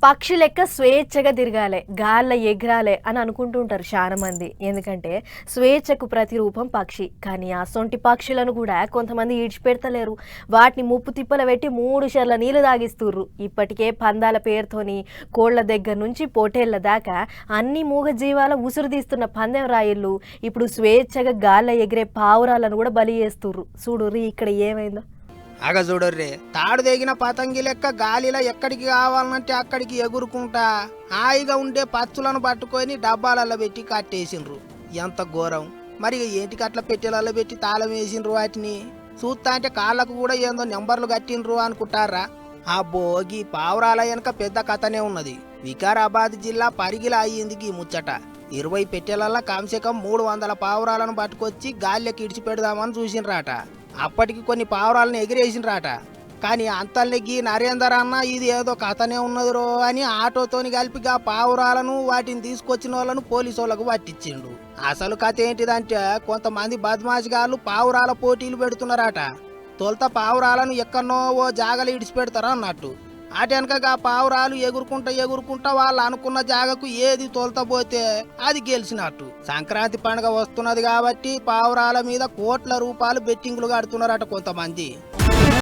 పక్షి లెక్క స్వేచ్ఛగా తిరగాలి, గాల్లో ఎగరాలి అని అనుకుంటూ ఉంటారు చాలా మంది. ఎందుకంటే స్వేచ్ఛకు ప్రతిరూపం పక్షి. కానీ అసొంటి పక్షులను కూడా కొంతమంది ఈడ్చిపెడతలేరు. వాటిని ముప్పు తిప్పల పెట్టి 3 షర్ల నీళ్లు తాగిస్తుర్రు. ఇప్పటికే పందాల పేరుతోని కోళ్ల దగ్గర నుంచి పొటేళ్ల దాకా అన్ని మూగ జీవాల ఉసురు తీస్తున్న పందెం రాయిళ్ళు ఇప్పుడు స్వేచ్ఛగా గాల్లో ఎగిరే పావురాలను కూడా బలి చేస్తుర్రు. చూడుర్రి ఇక్కడ ఏమైందో. అగ చూడర్రే, తాడు తెగిన పతంగి లెక్క గాలిలో ఎక్కడికి కావాలంటే అక్కడికి ఎగురుకుంటా హాయిగా ఉండే పచ్చులను పట్టుకొని డబ్బాలలో పెట్టి కట్టేసిండ్రు. ఎంత ఘోరం! మరి ఏంటికి అట్లా పెట్టెలలో పెట్టి తాళం వేసిండ్రు వాటిని? చూస్తా అంటే కాళ్ళకు కూడా ఏందో నెంబర్లు కట్టిండ్రు అనుకుంటారా? ఆ భోగి పావురాల వెనక పెద్ద కథనే ఉన్నది. వికారాబాద్ జిల్లా పరిగిల అయ్యింది ఈ ముచ్చట. 20 పెట్టెలల్లో కమ్సెకం 300 పావురాలను పట్టుకొచ్చి గాలికి ఇడిచి పెడదామని చూసిండ్రాట. అప్పటికి కొన్ని పావురాలను ఎగిరేసిండ్రాట. కానీ అంతల్ని నరేందర్ అన్న ఇది ఏదో కథనే ఉన్నదిరో అని ఆటోతోని కలిపి ఆ పావురాలను వాటిని తీసుకొచ్చిన వాళ్ళను పోలీసు వాళ్ళకు పట్టించిండు. అసలు కథ ఏంటిదంటే కొంతమంది బద్మాషిగాళ్ళు పావురాల పోటీలు పెడుతున్నారట. తొలత పావురాలను ఎక్కడనో ఓ జాగలు ఇడిచిపెడతారా అన్నట్టు. అటెనక పావురాలు ఎగురుకుంటా వాళ్ళు అనుకున్న జాగకు ఏది తోల్తపోతే అది గెలిచినట్టు. సంక్రాంతి పండుగ వస్తున్నది కాబట్టి పావురాల మీద కోట్ల రూపాయలు బెట్టింగులు కడుతున్నారట కొంతమంది.